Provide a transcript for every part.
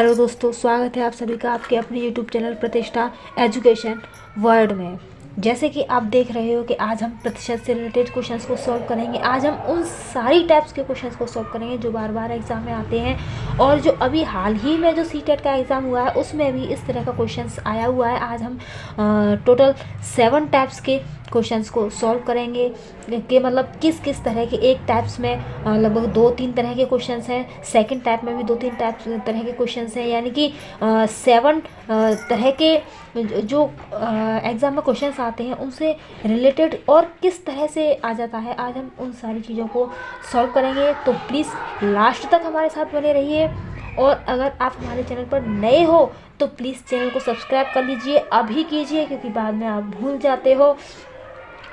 Hello दोस्तों, स्वागत है आप सभी का आपके अपने यूट्यूब चैनल प्रतिष्ठा एजुकेशन वर्ल्ड में। जैसे कि आप देख रहे हो कि आज हम प्रतिशत से रिलेटेड क्वेश्चंस को सॉल्व करेंगे। आज हम उन सारी टाइप्स के क्वेश्चंस को सॉल्व करेंगे जो बार बार एग्ज़ाम में आते हैं और जो अभी हाल ही में जो सीटेट का एग्ज़ाम हुआ है उसमें भी इस तरह का क्वेश्चंस आया हुआ है। आज हम टोटल 7 टाइप्स के क्वेश्चंस को सॉल्व करेंगे कि मतलब किस किस तरह के एक टाइप्स में लगभग 2-3 तरह के क्वेश्चंस हैं, सेकंड टाइप में भी 2-3 तरह के क्वेश्चंस हैं, यानी कि 7 तरह के जो एग्ज़ाम में क्वेश्चंस आते हैं उनसे रिलेटेड और किस तरह से आ जाता है। आज हम उन सारी चीज़ों को सॉल्व करेंगे, तो प्लीज़ लास्ट तक हमारे साथ बने रहिए। और अगर आप हमारे चैनल पर नए हो तो प्लीज़ चैनल को सब्सक्राइब कर लीजिए, अभी कीजिए, क्योंकि बाद में आप भूल जाते हो।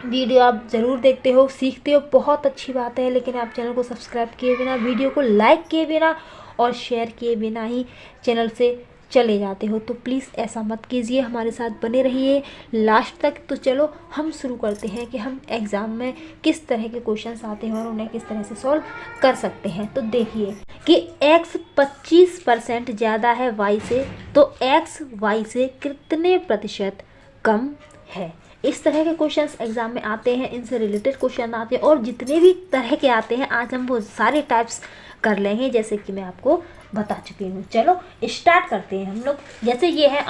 वीडियो आप ज़रूर देखते हो, सीखते हो, बहुत अच्छी बात है, लेकिन आप चैनल को सब्सक्राइब किए बिना, वीडियो को लाइक किए बिना और शेयर किए बिना ही चैनल से चले जाते हो। तो प्लीज़ ऐसा मत कीजिए, हमारे साथ बने रहिए लास्ट तक। तो चलो हम शुरू करते हैं कि हम एग्ज़ाम में किस तरह के क्वेश्चंस आते हैं और उन्हें किस तरह से सॉल्व कर सकते हैं। तो देखिए कि x 25% ज़्यादा है y से, तो x y से कितने प्रतिशत कम है। इस तरह के क्वेश्चंस एग्जाम में आते हैं, इनसे रिलेटेड क्वेश्चन आते हैं और जितने भी तरह के आते हैं आज हम वो सारे टाइप्स कर लेंगे जैसे कि मैं आपको बता चुकी हूँ। चलो स्टार्ट करते हैं हम लोग। जैसे ये है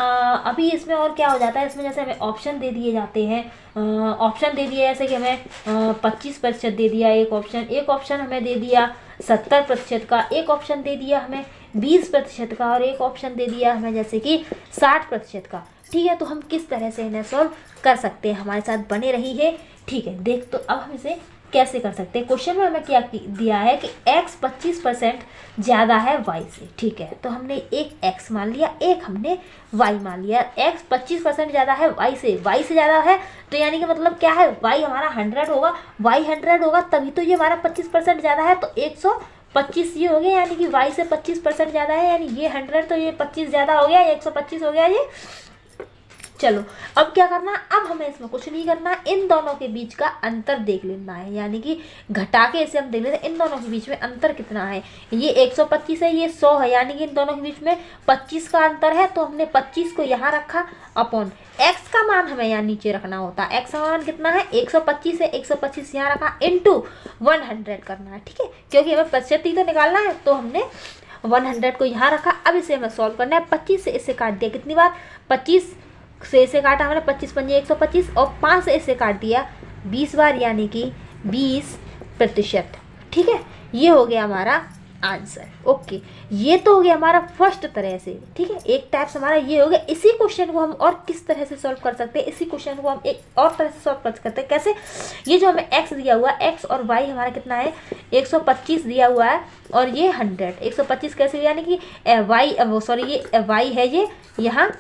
अभी इसमें और क्या हो जाता है, इसमें जैसे हमें ऑप्शन दे दिए जाते हैं, ऑप्शन दे दिए जैसे कि हमें 25% दे दिया एक ऑप्शन हमें दे दिया 70% का, एक ऑप्शन दे दिया हमें 20% का और एक ऑप्शन दे दिया हमें जैसे कि 60% का। ठीक है, तो हम किस तरह से इन्हें सॉल्व कर सकते हैं, हमारे साथ बने रही है। ठीक है, देख तो अब हम इसे कैसे कर सकते हैं। क्वेश्चन में हमें क्या दिया है कि x 25% ज़्यादा है y से। ठीक है, तो हमने एक x मान लिया, एक हमने y मान लिया। x 25% ज़्यादा है y से ज़्यादा है, तो यानी कि मतलब क्या है, y हमारा 100 होगा, y 100 होगा तभी तो ये हमारा 25% ज़्यादा है, तो 125 ये हो गया, यानी कि y से 25% ज़्यादा है, यानी ये 100 तो ये 25 ज़्यादा हो गया, 125 हो गया ये। चलो अब क्या करना, अब हमें इसमें कुछ नहीं करना, इन दोनों के बीच का अंतर देख लेना है, यानी कि घटा के इसे हम देख लेते हैं इन दोनों के बीच में अंतर कितना है। ये 125 है, ये 100 है, यानी कि इन दोनों के बीच में 25 का अंतर है, तो हमने 25 को यहाँ रखा अपॉन x का मान हमें यहाँ नीचे रखना होता है। x का मान कितना है, 125 है, 125 यहाँ रखा इंटू 100 करना है। ठीक है, क्योंकि हमें प्रतिशत ही तो निकालना है, तो हमने 100 को यहाँ रखा। अब इसे हमें सॉल्व करना है। 25 से इसे काट दिया कितनी बार, 25 से इसे काटा हमने 25 पंजे 125 और 5 से इसे काट दिया 20 बार, यानी कि 20%। ठीक है, ये हो गया हमारा आंसर। ओके, ये तो हो गया हमारा फर्स्ट तरह से। ठीक है, एक टाइप्स हमारा ये हो गया। इसी क्वेश्चन को हम और किस तरह से सॉल्व कर सकते हैं, इसी क्वेश्चन को हम एक और तरह से सॉल्व कर सकते हैं। कैसे, ये जो हमें x दिया हुआ है, x और y हमारा कितना है, 125 दिया हुआ है और ये 100। 125 कैसे, यानी कि ये y है, ये यहाँ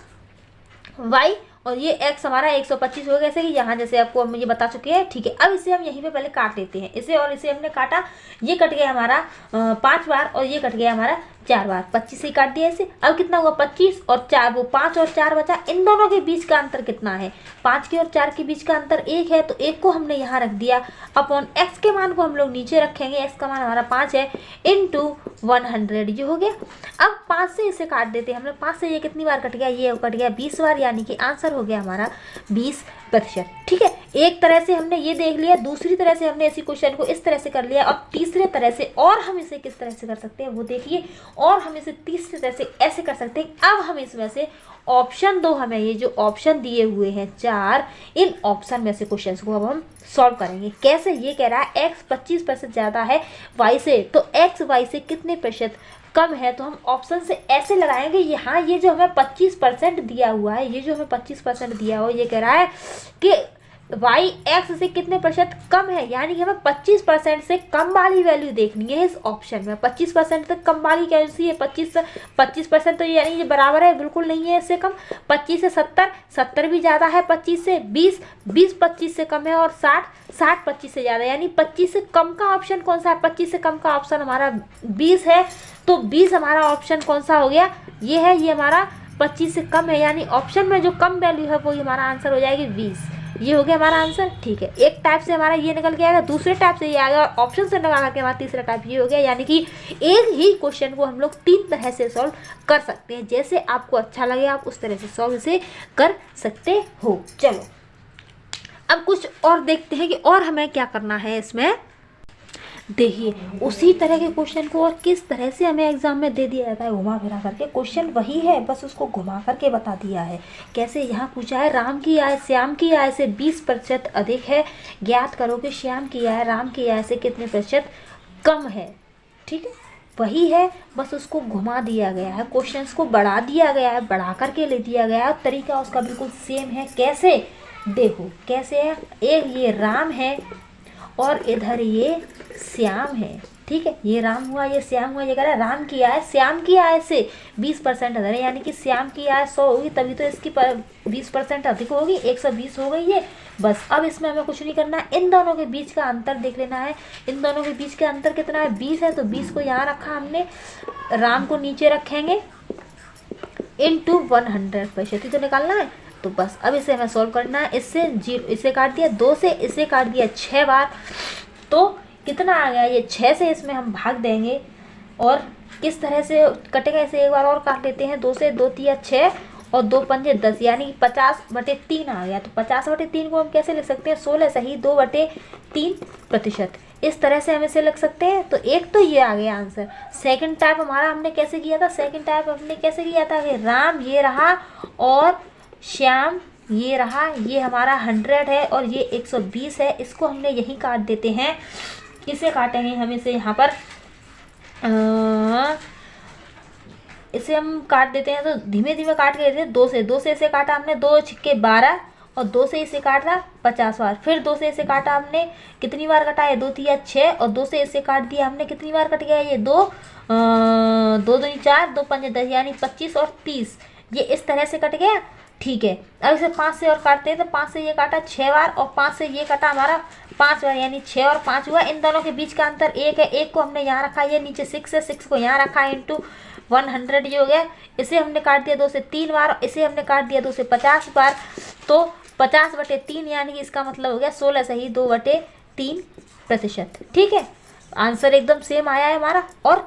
y और ये x हमारा 125 हो गया, जैसे कि यहाँ जैसे आपको हम ये बता चुके हैं। ठीक है, अब इसे हम यहीं पे पहले काट लेते हैं, इसे और इसे हमने काटा, ये कट गया हमारा 5 बार और ये कट गया हमारा 4 बार, 25 से काट दिया इसे। अब कितना हुआ, 25 और 4, वो 5 और 4 बचा। इन दोनों के बीच का अंतर कितना है, 5 के और 4 के बीच का अंतर 1 है, तो 1 को हमने यहाँ रख दिया अपॉन x के मान को हम लोग नीचे रखेंगे, x का मान हमारा 5 है, इंटू 100, ये हो गया। अब 5 से इसे काट देते हैं हमने, 5 से ये कितनी बार कट गया, ये कट गया 20 बार, यानी कि आंसर हो गया हमारा 20%। ठीक है, एक तरह से हमने ये देख लिया, दूसरी तरह से हमने इसी क्वेश्चन को इस तरह से कर लिया, और तीसरे तरह से और हम इसे किस तरह से कर सकते हैं वो देखिए, और हम इसे तीसरी तरह से ऐसे कर सकते हैं। अब हम इसमें से ऑप्शन 2, हमें ये जो ऑप्शन दिए हुए हैं 4, इन ऑप्शन में से क्वेश्चन को अब हम सॉल्व करेंगे। कैसे, ये कह रहा है x 25% ज़्यादा है y से, तो x y से कितने प्रतिशत कम है, तो हम ऑप्शन से ऐसे लगाएंगे। यहाँ ये जो हमें 25% दिया हुआ है, ये जो हमें 25% दिया हुआ, ये कह रहा है कि y x से कितने प्रतिशत कम है, यानी कि हमें 25% से कम वाली वैल्यू देखनी है इस ऑप्शन में। 25% से कम वाली कैसी है, 25% तो यानी ये बराबर है, बिल्कुल नहीं है इससे कम। 25 से 70 भी ज़्यादा है, 25 से 20 25 से कम है, और 60 25 से ज़्यादा, यानी 25 से कम का ऑप्शन कौन सा है, 25 से कम का ऑप्शन हमारा 20 है, तो 20 हमारा ऑप्शन कौन सा हो गया, ये है, ये हमारा 25 से कम है, यानी ऑप्शन में जो कम वैल्यू है वो हमारा आंसर हो जाएगी 20। ये हो गया हमारा आंसर। ठीक है, एक टाइप से हमारा ये निकल के आएगा, दूसरे टाइप से ये आएगा, ऑप्शन से लगा करके हमारा तीसरा टाइप ये हो गया। यानी कि एक ही क्वेश्चन को हम लोग 3 तरह से सॉल्व कर सकते हैं। जैसे आपको अच्छा लगे आप उस तरह से सॉल्व इसे कर सकते हो। चलो अब कुछ और देखते हैं कि और हमें क्या करना है इसमें। देखिए उसी तरह के क्वेश्चन को और किस तरह से हमें एग्जाम में दे दिया जाता है, घुमा फिरा करके। क्वेश्चन वही है, बस उसको घुमा करके बता दिया है। कैसे, यहाँ पूछा है राम की आय श्याम की आय से 20% अधिक है, ज्ञात करो कि श्याम की आय राम की आय से कितने प्रतिशत कम है। ठीक है, वही है, बस उसको घुमा दिया गया है, क्वेश्चंस को बढ़ा दिया गया है, बढ़ा करके ले दिया गया है। तरीका उसका बिल्कुल सेम है। कैसे, देखो कैसे है, एक ये राम है और इधर ये श्याम है। ठीक है, ये राम हुआ ये श्याम हुआ। ये कह रहा है राम की आय श्याम की आय से 20% अधिक है, यानी कि श्याम की आय 100 होगी तभी तो इसकी 20% अधिक होगी, 120 हो गई है। बस अब इसमें हमें कुछ नहीं करना है, इन दोनों के बीच का अंतर देख लेना है। इन दोनों के बीच का अंतर कितना है, 20 है, तो 20 को यहाँ रखा हमने, राम को नीचे रखेंगे, इंटू 100% तो निकालना है। तो बस अब इसे हमें सॉल्व करना है। इससे 0 इसे काट दिया, 2 से इसे काट दिया 6 बार, तो कितना आ गया, ये 6 से इसमें हम भाग देंगे। और किस तरह से कटेगा इसे एक बार और काट लेते हैं। 2 से 2 तिया 6 और 2 पंजे 10, यानी 50/3 आ गया। तो 50/3 को हम कैसे लिख सकते हैं, 16 सही 2/3%। इस तरह से हम इसे लिख सकते हैं। तो एक तो ये आ गया आंसर। सेकंड टाइप हमारा हमने कैसे किया था, सेकंड टाइप हमने कैसे किया था कि राम ये रहा और श्याम ये रहा, ये हमारा 100 है और ये 120 है। इसको हमने यहीं काट देते हैं, इसे काटेंगे हम, इसे यहाँ पर इसे हम काट देते हैं। तो धीमे धीमे काट के देते हैं। 2 से इसे काटा हमने, 2 छिक्के 12 और 2 से इसे काटा 50 बार। फिर 2 से इसे काटा हमने, कितनी बार कटा है, 2 तिया 6 और 2 से इसे काट दिया हमने, कितनी बार कट गया ये 2 दूनी 4 2 पंजे 10, यानी 25 और 30, ये इस तरह से कट गया। ठीक है, अब इसे 5 से और काटते हैं। तो 5 से ये काटा 6 बार और 5 से ये काटा हमारा 5 बार, यानी 6 और 5 हुआ। इन दोनों के बीच का अंतर 1 है, 1 को हमने यहाँ रखा, ये नीचे 6 है, 6 को यहाँ रखा, इंटू 100 ये हो गया। इसे हमने काट दिया 2 से 3 बार, इसे हमने काट दिया 2 से 50 बार, तो 50/3, यानी कि इसका मतलब हो गया 16 सही 2/3%। ठीक है, आंसर एकदम सेम आया है हमारा। और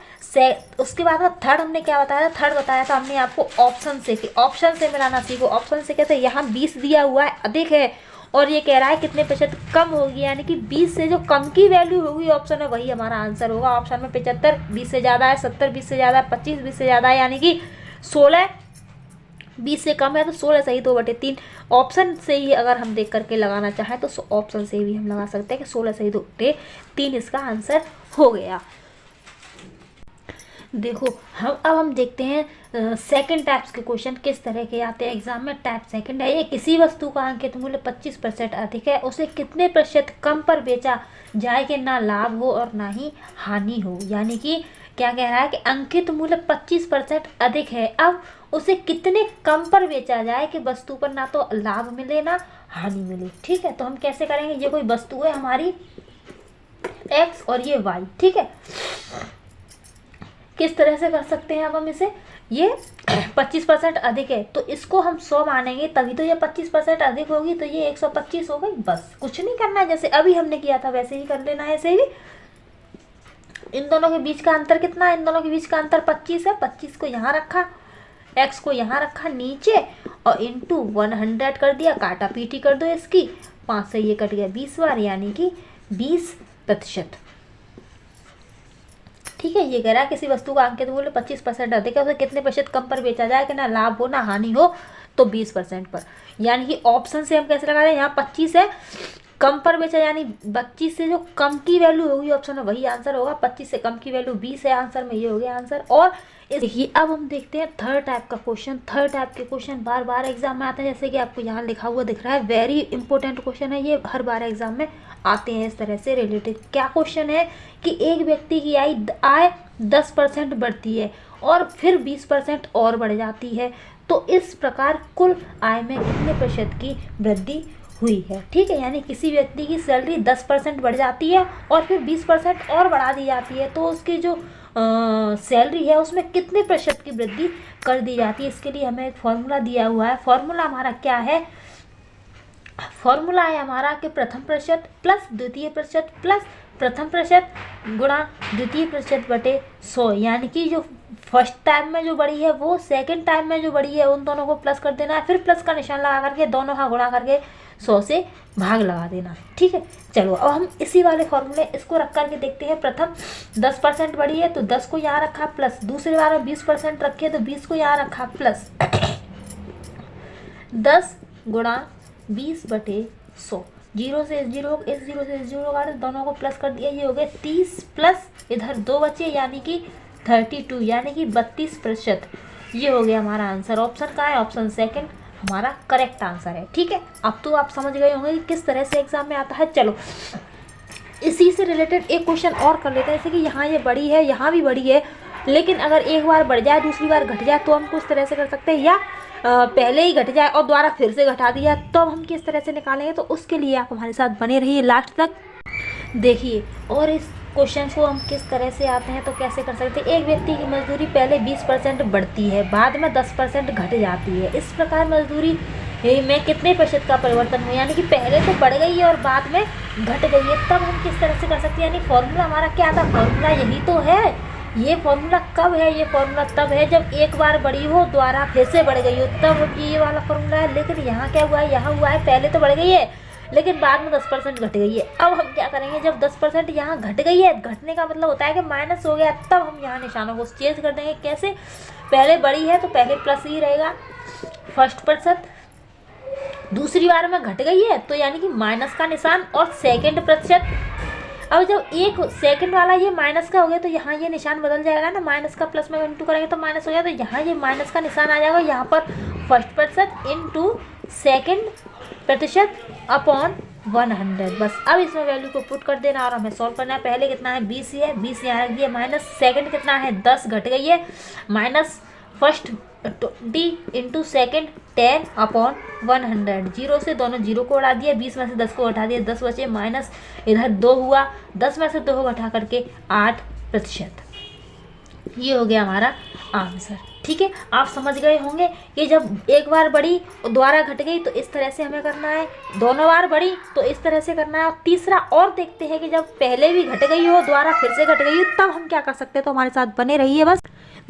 उसके बाद थर्ड हमने क्या बताया था, थर्ड बताया था हमने आपको ऑप्शन से, कि ऑप्शन से मिलाना सीखो। ऑप्शन से कहते हैं यहाँ 20 दिया हुआ है अधिक है और ये कह रहा है कितने प्रतिशत कम होगी, यानी कि 20 से जो कम की वैल्यू होगी ऑप्शन में वही हमारा आंसर होगा। ऑप्शन में 75 20 से ज़्यादा है, 70 20 से ज़्यादा है, 25 20 से ज़्यादा है, यानी कि 16 20 से कम है, तो 16 सही 2/3। ऑप्शन से ही अगर हम देख करके लगाना चाहें तो ऑप्शन से भी हम लगा सकते हैं कि 16 सही 2/3 इसका आंसर हो गया। देखो हम देखते हैं सेकंड टाइप्स के क्वेश्चन किस तरह के आते हैं एग्जाम में। टाइप सेकंड है, ये किसी वस्तु का अंकित मूल्य 25% अधिक है, उसे कितने प्रतिशत कम पर बेचा जाए कि ना लाभ हो और ना ही हानि हो। यानी कि क्या कह रहा है कि अंकित मूल्य 25% अधिक है, अब उसे कितने कम पर बेचा जाए कि वस्तु पर ना तो लाभ मिले ना हानि मिले। ठीक है, तो हम कैसे करेंगे, ये कोई वस्तु है हमारी x और ये y। ठीक है, किस तरह से कर सकते हैं अब हम इसे, ये 25% अधिक है तो इसको हम 100 मानेंगे, तभी तो ये 25% अधिक होगी, तो ये 125 हो गई। बस कुछ नहीं करना है, जैसे अभी हमने किया था वैसे ही कर लेना है। ऐसे ही इन दोनों के बीच का अंतर कितना है, इन दोनों के बीच का अंतर 25 है। 25 को यहाँ रखा, x को यहाँ रखा नीचे और इंटू 100 कर दिया, काटा पीटी कर दो इसकी, 5 से ये कट गया 20 बार, यानी कि 20%। ठीक है, ये कह रहा है किसी वस्तु का अंकित मूल्य 25% अधिक है, उसे कितने प्रतिशत कम पर बेचा जाए कि ना लाभ हो ना हानि हो, तो 20% पर। यानी कि ऑप्शन से हम कैसे लगा रहे हैं, यहाँ 25 है, कम पर बेचा, यानी 25 से जो कम की वैल्यू होगी ऑप्शन में वही आंसर होगा। 25 से कम की वैल्यू 20 है आंसर में, ये हो गया आंसर। और देखिए अब हम देखते हैं थर्ड टाइप का क्वेश्चन। थर्ड टाइप के क्वेश्चन बार बार एग्जाम में आते हैं, जैसे कि आपको यहाँ लिखा हुआ दिख रहा है, वेरी इंपॉर्टेंट क्वेश्चन है ये, हर बार एग्जाम में आते हैं इस तरह से रिलेटेड। क्या क्वेश्चन है कि एक व्यक्ति की आय 10% बढ़ती है और फिर 20% और बढ़ जाती है, तो इस प्रकार कुल आय में कितने प्रतिशत की वृद्धि हुई है। ठीक है, यानी किसी व्यक्ति की सैलरी 10% बढ़ जाती है और फिर 20% और बढ़ा दी जाती है, तो उसकी जो सैलरी है उसमें कितने प्रतिशत की वृद्धि कर दी जाती है। इसके लिए हमें एक फॉर्मूला दिया हुआ है। फॉर्मूला हमारा क्या है, फॉर्मूला है हमारा कि प्रथम प्रतिशत प्लस द्वितीय प्रतिशत प्लस प्रथम प्रतिशत गुणा द्वितीय प्रतिशत बटे 100, यानी कि जो फर्स्ट टाइम में जो बड़ी है वो सेकंड टाइम में जो बड़ी है उन दोनों को प्लस कर देना है, फिर प्लस का निशान लगा करके दोनों का गुणा करके 100 से भाग लगा देना। ठीक है, चलो अब हम इसी वाले फॉर्मूले इसको रख करके देखते हैं। प्रथम 10% बड़ी है तो 10 को यहाँ रखा प्लस, दूसरी बार में 20% रखे तो 20 को यहाँ रखा प्लस 10 गुणा 20 बटे 100, 0 से 0 इस 0 से 0 काटे दोनों को प्लस कर दिया, ये हो गए 30 प्लस इधर 2 बचे यानी कि 32 यानी कि 32%। ये हो गया हमारा आंसर। ऑप्शन का है ऑप्शन सेकंड हमारा करेक्ट आंसर है। ठीक है, अब तो आप समझ गए होंगे कि किस तरह से एग्जाम में आता है। चलो इसी से रिलेटेड एक क्वेश्चन और कर लेते हैं, जैसे कि यहाँ ये बड़ी है यहाँ भी बड़ी है, लेकिन अगर एक बार बढ़ जाए दूसरी बार घट जाए तो हम कुछ तरह से कर सकते हैं, या पहले ही घट जाए और दोबारा फिर से घटा दिया तो हम किस तरह से निकालेंगे। तो उसके लिए आप हमारे साथ बने रहिए लास्ट तक, देखिए। और इस क्वेश्चन को हम किस तरह से आते हैं तो कैसे कर सकते हैं। एक व्यक्ति की मजदूरी पहले 20% बढ़ती है, बाद में 10% घट जाती है, इस प्रकार मजदूरी में कितने प्रतिशत का परिवर्तन हुआ, यानी कि पहले तो बढ़ गई है और बाद में घट गई है, तब हम किस तरह से कर सकते हैं। यानी फॉर्मूला हमारा क्या था, फॉर्मूला यही तो है। ये फॉर्मूला कब है, ये फॉर्मूला तब है जब एक बार बढ़ी हो दोबारा फिर से बढ़ गई हो, तब ये वाला फॉर्मूला है। लेकिन यहाँ क्या हुआ है, यहाँ हुआ है पहले तो बढ़ गई है लेकिन बाद में 10% घट गई है। अब हम क्या करेंगे, जब 10% यहाँ घट गई है, घटने का मतलब होता है कि माइनस हो गया, तब हम यहाँ निशानों को चेंज कर देंगे। कैसे, पहले बड़ी है तो पहले प्लस ही रहेगा फर्स्ट प्रतिशत, दूसरी बार में घट गई है तो यानी कि माइनस का निशान, और सेकंड प्रतिशत। अब जब एक सेकंड वाला ये माइनस का हो गया तो यहाँ ये निशान बदल जाएगा ना, माइनस का प्लस में इंटू करेंगे तो माइनस हो गया, तो यहाँ ये माइनस का निशान आ जाएगा। यहाँ पर फर्स्ट प्रतिशत इंटू सेकंड प्रतिशत अपॉन 100, बस। अब इसमें वैल्यू को पुट कर देना और हमें सॉल्व करना है। पहले कितना है 20 है, 20 यहाँ रख दिया, माइनस सेकंड कितना है 10 घट गई है, minus first 20 into second 10 upon 100, 0 से दोनों 0 को उड़ा दिया, 20 में से 10 को हटा दिया, 10 बचे, माइनस इधर 2 हुआ, 10 में से 2 को घटा करके 8%। ये हो गया हमारा आंसर। ठीक है, आप समझ गए होंगे कि जब एक बार बढ़ी दोबारा घट गई तो इस तरह से हमें करना है, दोनों बार बढ़ी तो इस तरह से करना है। और तीसरा और देखते हैं कि जब पहले भी घट गई हो दोबारा फिर से घट गई हो तब हम क्या कर सकते हैं। तो हमारे साथ बने रहिए बस।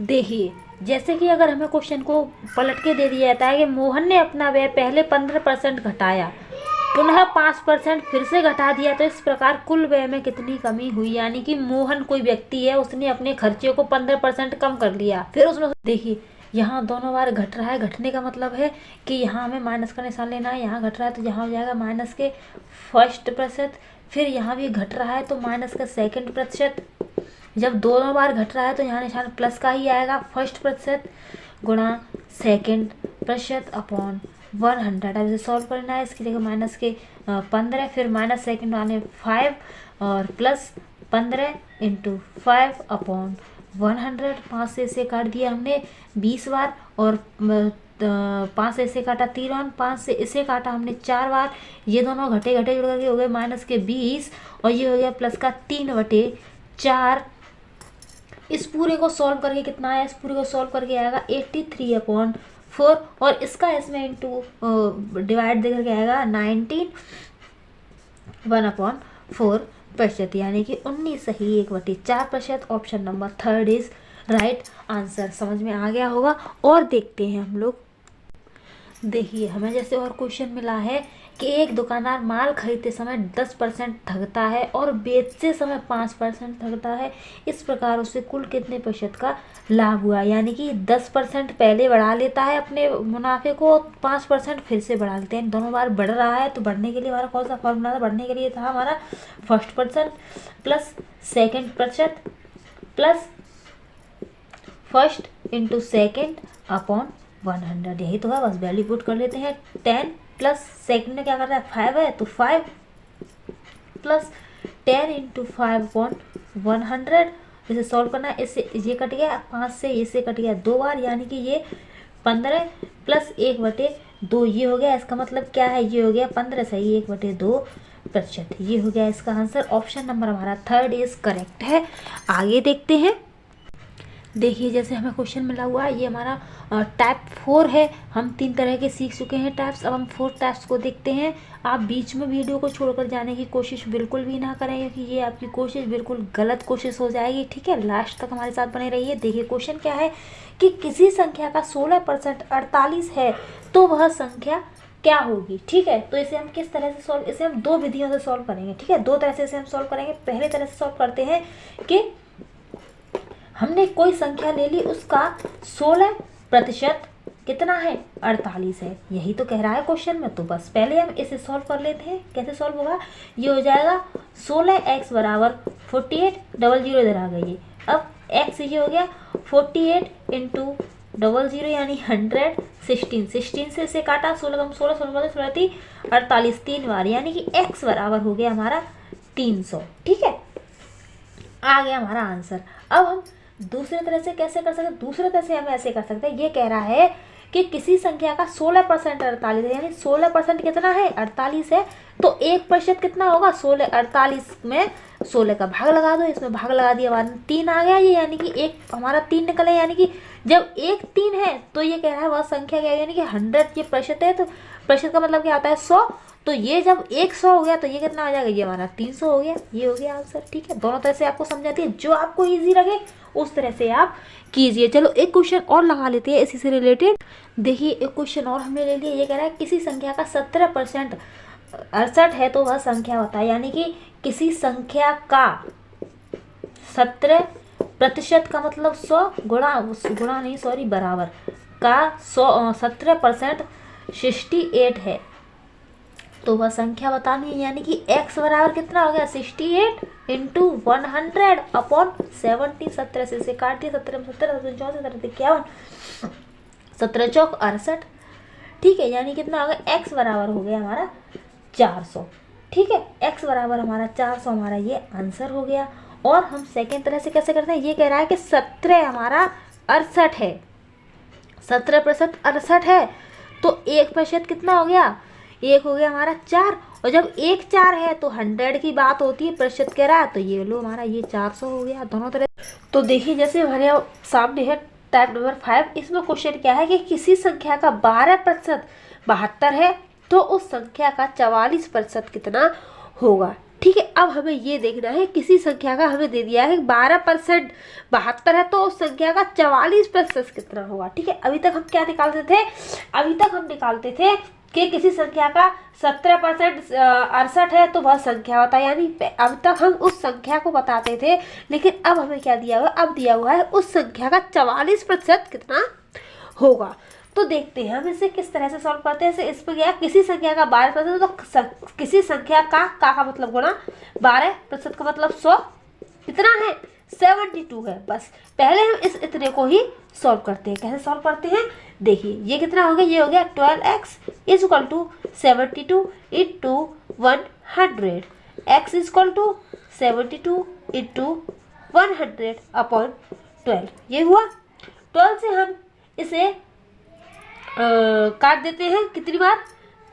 देखिए, जैसे कि अगर हमें क्वेश्चन को पलट के दे दिया जाता है कि मोहन ने अपना व्यय पहले 15% घटाया, पुनः 5% फिर से घटा दिया, तो इस प्रकार कुल व्यय में कितनी कमी हुई। यानी कि मोहन कोई व्यक्ति है, उसने अपने खर्चे को 15% कम कर लिया, फिर उसने, देखिए यहाँ दोनों बार घट रहा है, घटने का मतलब है कि यहाँ हमें माइनस का निशान लेना है, यहाँ घट रहा है तो यहाँ हो जाएगा माइनस के फर्स्ट प्रतिशत, फिर यहाँ भी घट रहा है तो माइनस का सेकंड प्रतिशत। जब दोनों बार घट रहा है तो यहाँ निशान प्लस का ही आएगा, फर्स्ट प्रतिशत गुणा सेकंड प्रतिशत अपॉन 100। अब इसे सॉल्व करना है, इसकी जगह माइनस के 15, फिर माइनस सेकंड वाले 5 और प्लस 15 इंटू 5 अपॉन 100। 5 से इसे काट दिया हमने 20 बार, और 5 से इसे काटा 3 बार, 5 से इसे काटा हमने 4 बार। ये दोनों घटे घटे जुड़ करके हो गए माइनस के 20, और ये हो गया प्लस का 3/4। इस पूरे को सॉल्व करके कितना है, इस पूरे को सॉल्व करके आएगा 83/4, और इसका इसमें इंटू डिवाइड दे करके आएगा 19 1/4%, यानी कि 19 सही 1/4%। Option number 3 is right answer. समझ में आ गया होगा। और देखते हैं हम लोग। देखिए, हमें जैसे और क्वेश्चन मिला है कि एक दुकानदार माल खरीदते समय 10% ठगता है और बेचते समय 5% ठगता है, इस प्रकार उसे कुल कितने प्रतिशत का लाभ हुआ। यानी कि 10% पहले बढ़ा लेता है अपने मुनाफे को, 5% फिर से बढ़ा लेते हैं। दोनों बार बढ़ रहा है तो बढ़ने के लिए हमारा कौन सा फॉर्मूला था, बढ़ने के लिए था हमारा फर्स्ट प्रतिशत प्लस सेकेंड प्रतिशत plus first into second upon 100, यही तो है। बस वैल्यू पुट कर लेते हैं। 10 प्लस सेकंड में क्या करता है 5 है, तो 5 प्लस 10 इंटू 5 अपॉन 100। इसे सॉल्व करना है, इससे ये कट गया, 5 से इसे कट गया 2 बार, यानी कि ये 15 प्लस 1/2 ये हो गया। इसका मतलब क्या है, ये हो गया 15 सही 1/2%। ये हो गया इसका आंसर। ऑप्शन नंबर हमारा 3 इज करेक्ट है। आगे देखते हैं। देखिए जैसे हमें क्वेश्चन मिला हुआ है, ये हमारा टाइप 4 है। हम 3 तरह के सीख चुके हैं टाइप्स, अब हम 4 टाइप्स को देखते हैं। आप बीच में वीडियो को छोड़कर जाने की कोशिश बिल्कुल भी ना करें, क्योंकि ये आपकी कोशिश बिल्कुल गलत कोशिश हो जाएगी, ठीक है। लास्ट तक हमारे साथ बने रहिए। देखिए क्वेश्चन क्या है कि किसी संख्या का 16% 48 है तो वह संख्या क्या होगी, ठीक है। तो इसे हम किस तरह से सॉल्व, इसे हम 2 विधियों से सॉल्व करेंगे, ठीक है। 2 तरह से इसे हम सॉल्व करेंगे। पहले तरह से सॉल्व करते हैं कि हमने कोई संख्या ले ली, उसका 16% कितना है, 48 है, यही तो कह रहा है क्वेश्चन में। तो बस पहले हम इसे सॉल्व कर लेते हैं। कैसे सॉल्व होगा, ये हो जाएगा 16x बराबर 48, डबल जीरो इधर आ गई है। अब x ये हो गया 48 इंटू 00 यानी 100, 16 से इसे काटा, 16 16 48 3 बार, यानी कि x बराबर हो गया हमारा 300, ठीक है। आ गया हमारा आंसर। अब हम दूसरे तरह से कैसे कर सकते हैं, दूसरे तरह से हम ऐसे कर सकते हैं। ये कह रहा है कि किसी संख्या का 16% 48 है, यानी 16% कितना है, 48 है, तो 1% कितना होगा, 16, 48 में 16 का भाग लगा दो, इसमें भाग लगा दिया, बाद 3 आ गया ये, यानी कि एक हमारा 3 निकले, यानी कि जब 1 3 है तो ये कह रहा है वह संख्या क्या है, यानी कि 100 ये प्रतिशत है, तो प्रतिशत का मतलब क्या होता है 100, तो ये जब 100 हो गया तो ये कितना हो जाएगा, ये हमारा 300 हो गया। ये हो गया आंसर, ठीक है। दोनों तरह से आपको समझाती है, जो आपको इजी लगे उस तरह से आप कीजिए। चलो एक क्वेश्चन और लगा लेते हैं इसी से रिलेटेड। देखिए एक क्वेश्चन और हमने ले लिया। ये कह रहा है किसी संख्या का 17% 68 है तो वह संख्या होता है, यानी कि किसी संख्या का 17% का मतलब 100 गुणा नहीं सॉरी बराबर का 17% 68 है तो वह संख्या बतानी है, यानी कि x बराबर कितना हो गया 68 इंटू 100 अपॉन 70, 17 से इसे काट दिया, 17 में 17, 17 54, 51, 17 चौक 68, ठीक है। यानी कितना हो गया, x बराबर हो गया हमारा 400, ठीक है। x बराबर हमारा 400, हमारा ये आंसर हो गया। और हम सेकेंड तरह से कैसे करते हैं, ये कह रहा है कि 17 हमारा 68 है, 17% 68 है, तो 1% कितना हो गया, 1 हो गया हमारा 4, और जब 1 4 है तो 100 की बात होती है, प्रतिशत कह रहा है, तो ये लो हमारा ये 400 हो गया दोनों तरह। तो देखिए जैसे हमारे सामने है टाइप नंबर 5, इसमें क्वेश्चन क्या है कि किसी संख्या का 12% 72 है तो उस संख्या का 44% कितना होगा, ठीक है। अब हमें ये देखना है, किसी संख्या का हमें दे दिया है 12% 72 है तो उस संख्या का 44% कितना होगा, ठीक है। अभी तक हम क्या निकालते थे, अभी तक हम निकालते थे कि किसी संख्या का 17% 68 है तो वह संख्या होता है, यानी अब तक हम उस संख्या को बताते थे, लेकिन अब हमें क्या दिया हुआ है, अब दिया हुआ है उस संख्या का 44% कितना होगा। तो देखते हैं हम इसे किस तरह से सॉल्व करते हैं। इस पर गया किसी संख्या का 12%, तो किसी संख्या का मतलब गुणा 12% का मतलब 100 कितना है 72 है। बस पहले हम इस इतने को ही सॉल्व करते हैं। कैसे सॉल्व करते हैं, देखिए ये कितना हो गया, ये हो गया 12x is equal to 72 into 100, x is equal to 72 into 100 upon 12, ये हुआ। 12 से हम इसे काट देते हैं, कितनी बार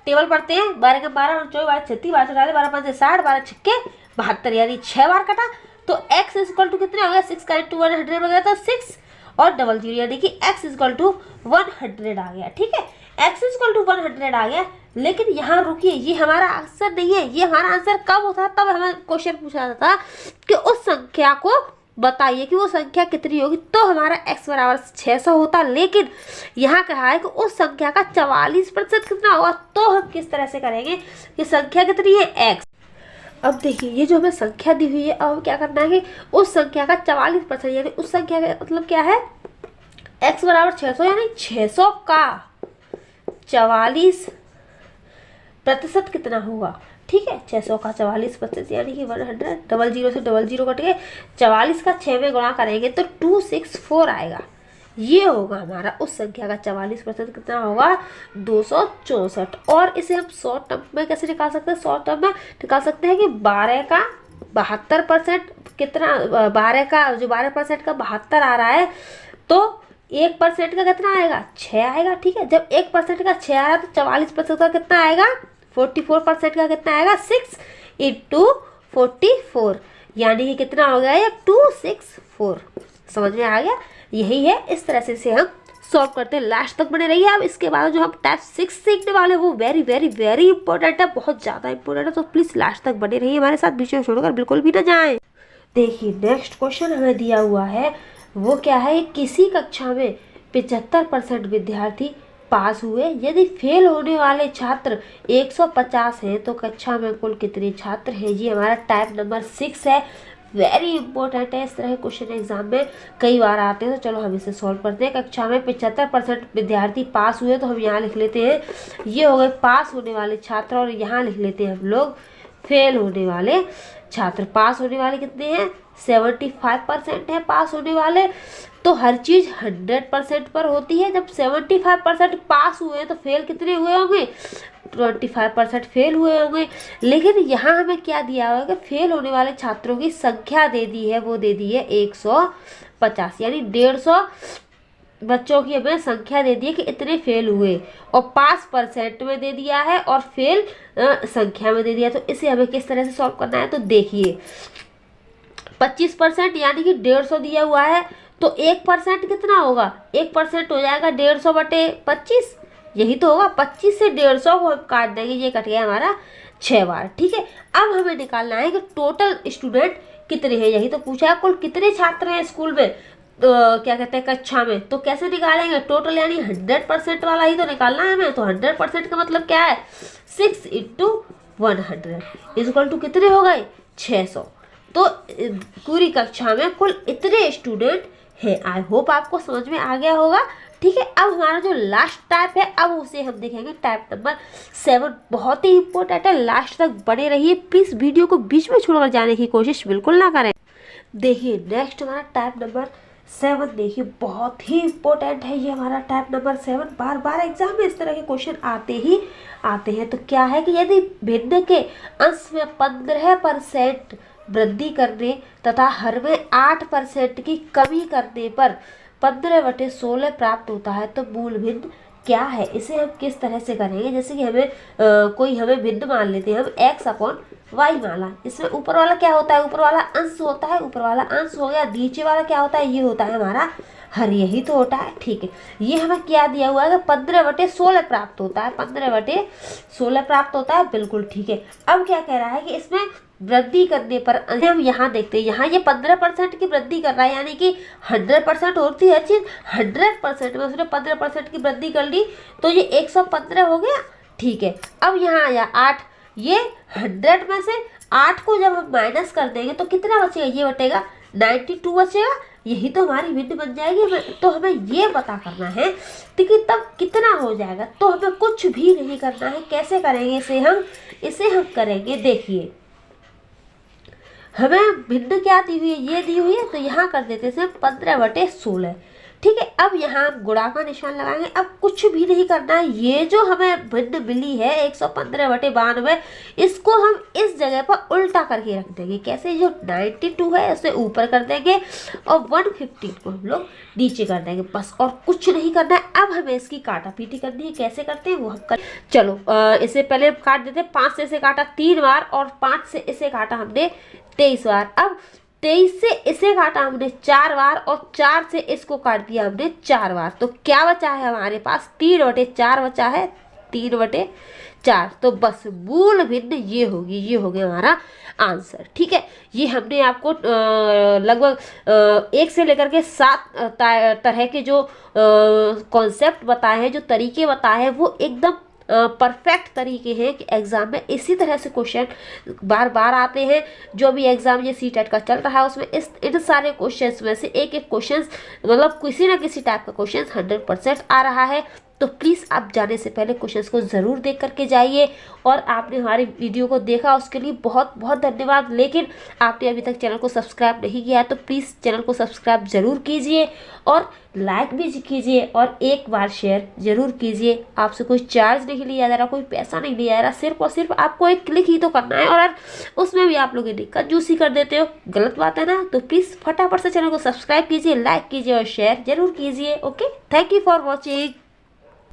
टेबल पढ़ते हैं, 12 का 12, 24, 12 36, 12 44, 12 5 60, 12 छक्के 72, यानी 6 बार कटा। तो x इज इक्वल टू कितने हो गया, 6 का इंटू 100 हो गया था 6 और 00, यानी कि x इज इक्वल टू 100 आ गया, ठीक है। x इज इक्वल टू 100 आ गया, लेकिन यहाँ रुकिए, ये हमारा आंसर नहीं है। ये हमारा आंसर कब होता है, तब हमें क्वेश्चन पूछा जाता कि उस संख्या को बताइए कि वो संख्या कितनी होगी, तो हमारा x बराबर 600 होता। लेकिन यहाँ कहा है कि उस संख्या का 44% कितना होगा, तो हम किस तरह से करेंगे कि संख्या कितनी है x। अब देखिए ये जो हमें संख्या दी हुई है, अब क्या करना है कि उस संख्या का 44%, यानी उस संख्या का मतलब क्या है, x बराबर 600, यानी 600 का 44% कितना होगा, ठीक है। 600 का 44%, यानी कि 100, 00 से 00 कट के 44 का 6 में गुणा करेंगे तो 264 आएगा। ये होगा हमारा उस संख्या का 44% कितना होगा, 264। और इसे हम शॉर्ट टर्म में कैसे निकाल सकते हैं, शॉर्ट टर्म में निकाल सकते हैं कि 12 का 72% कितना, 12 का जो 12% का 72 आ रहा है, तो 1% का कितना आएगा, 6 आएगा, ठीक है। जब 1% का 6 आ रहा है तो 44% का कितना आएगा, 44% का कितना आएगा, 6 इंटू 44, यानी कि कितना हो गया ये 264। समझ में आ गया? यही है, इस तरह से इसे हम सॉल्व करते हैं। लास्ट तक बने रहिए। अब इसके बाद जो हम टाइप 6 सीखने वाले हैं वो वेरी वेरी वेरी इंपॉर्टेंट है, बहुत ज़्यादा इंपॉर्टेंट है, तो प्लीज़ लास्ट तक बने रहिए हमारे साथ, बीच में छोड़कर बिल्कुल भी ना जाएं। देखिए नेक्स्ट क्वेश्चन हमें दिया हुआ है, वो क्या है, किसी कक्षा में 75% विद्यार्थी पास हुए, यदि फेल होने वाले छात्र 150 हैं तो कक्षा में कुल कितने छात्र हैं? ये हमारा टाइप नंबर 6 है, वेरी इंपॉर्टेंट है। इस तरह के क्वेश्चन एग्जाम में कई बार आते हैं, तो चलो हम इसे सॉल्व करते हैं। कक्षा में 75% विद्यार्थी पास हुए, तो हम यहाँ लिख लेते हैं, ये हो गए पास होने वाले छात्र, और यहाँ लिख लेते हैं हम लोग फेल होने वाले छात्र। पास होने वाले कितने हैं? 75% है पास होने वाले। तो हर चीज़ 100% पर होती है। जब 75% पास हुए तो फेल कितने हुए होंगे? 25% फेल हुए होंगे। लेकिन यहाँ हमें क्या दिया हुआ है कि फेल होने वाले छात्रों की संख्या दे दी है, वो दे दी है 150, यानी 150 बच्चों की हमें संख्या दे दी है कि इतने फेल हुए, और पास परसेंट में दे दिया है और फेल संख्या में दे दिया। तो इसे हमें किस तरह से सॉल्व करना है? तो देखिए 25% यानी कि 150 दिया हुआ है, तो 1% कितना होगा? 1% हो जाएगा 150 बटे 25, यही तो होगा। 25 से 150 को हम काट देंगे, ये कट गया हमारा 6 बार। ठीक है, अब हमें निकालना है कि टोटल स्टूडेंट कितने हैं, यही तो पूछा है, कुल कितने छात्र हैं स्कूल में, तो क्या कहते हैं कक्षा में। तो कैसे निकालेंगे? टोटल यानी 100% वाला ही तो निकालना है हमें। तो 100% का मतलब क्या है? 6 × 100 इक्वल टू कितने हो गए? 600। तो पूरी कक्षा में कुल इतने स्टूडेंट हैं। आई होप आपको समझ में आ गया होगा। ठीक है, अब हमारा जो लास्ट टाइप है, अब उसे हम देखेंगे, टाइप नंबर 7। बहुत ही इंपॉर्टेंट है, लास्ट तक बने रहिए प्लीज, वीडियो को बीच में छोड़कर जाने की कोशिश बिल्कुल ना करें। देखिए नेक्स्ट हमारा टाइप नंबर 7, देखिए बहुत ही इंपॉर्टेंट है ये हमारा टाइप नंबर 7। बार बार एग्जाम में इस तरह के क्वेश्चन आते ही आते हैं। तो क्या है कि यदि भिन्न के अंश में 15% वृद्धि करने तथा हर में 8% की कमी करने पर 15/16 प्राप्त होता है, तो मूल भिन्न क्या है? इसे हम किस तरह से करेंगे? जैसे कि हमें कोई हमें भिन्न मान लेते हैं हम, x/y माना। इसमें ऊपर वाला क्या होता है? ऊपर वाला अंश होता है, ऊपर वाला अंश हो गया। नीचे वाला क्या होता है? ये होता है हमारा हर, यही तो होता है। ठीक है, ये हमें क्या दिया हुआ है कि 15/16 प्राप्त होता है, 15/16 प्राप्त होता है, बिल्कुल ठीक है। अब क्या कह रहा है कि इसमें वृद्धि करने पर, हम यहाँ देखते हैं, यहाँ ये 15% की वृद्धि कर रहा है, यानी कि 100% होती है चीज, 100% में उसने 15% की वृद्धि कर ली, तो ये 115 हो गया। ठीक है, अब यहाँ आया 8, ये 100 में से 8 को जब हम माइनस कर देंगे तो कितना बचेगा? ये बटेगा 92 बचेगा, यही तो हमारी भिन्न बन जाएगी। तो हमें ये पता करना है कि तब कितना हो जाएगा। तो हमें कुछ भी नहीं करना है। कैसे करेंगे इसे हम करेंगे, देखिए हमें भिन्न क्या दी हुई है? ये दी हुई है, तो यहाँ कर देते हैं 15/16। ठीक है, अब यहाँ हम गुणा का निशान लगाएंगे। अब कुछ भी नहीं करना है। ये जो हमें भिन्न मिली है 115/92, इसको हम इस जगह पर उल्टा करके रख देंगे। कैसे? जो 92 है उसे ऊपर कर देंगे और 115 को हम लोग नीचे कर देंगे, बस, और कुछ नहीं करना है। अब हमें इसकी काटा पीटी करनी है। कैसे करते हैं वो हम कर, चलो इसे पहले काट देते हैं। 5 से इसे काटा 3 बार, और 5 से इसे काटा हमने 23 बार। अब 23 से इसे काटा हमने 4 बार, और 4 से इसको काट दिया हमने 4 बार। तो क्या बचा है हमारे पास? 3/4 बचा है, 3/4। तो बस मूल भिन्न ये होगी, ये हो गया हमारा आंसर। ठीक है, ये हमने आपको लगभग 1 से लेकर के 7 तरह के जो कॉन्सेप्ट बताए हैं, जो तरीके बताए हैं, वो एकदम परफेक्ट तरीके हैं कि एग्जाम में इसी तरह से क्वेश्चन बार बार आते हैं। जो भी एग्जाम ये CTET का चल रहा है उसमें इन सारे क्वेश्चंस में से एक एक क्वेश्चन, मतलब किसी ना किसी टाइप का क्वेश्चन 100% आ रहा है। तो प्लीज़ आप जाने से पहले क्वेश्चंस को ज़रूर देख करके जाइए। और आपने हमारी वीडियो को देखा उसके लिए बहुत बहुत धन्यवाद। लेकिन आपने अभी तक चैनल को सब्सक्राइब नहीं किया है तो प्लीज़ चैनल को सब्सक्राइब ज़रूर कीजिए, और लाइक भी कीजिए, और एक बार शेयर ज़रूर कीजिए। आपसे कोई चार्ज नहीं लिया जा रहा, कोई पैसा नहीं लिया जा रहा, सिर्फ और सिर्फ आपको एक क्लिक ही तो करना है। और उसमें भी आप लोग कंजूसी कर देते हो, गलत बात है ना। तो प्लीज़ फटाफट से चैनल को सब्सक्राइब कीजिए, लाइक कीजिए और शेयर ज़रूर कीजिए। Okay, thank you for watching.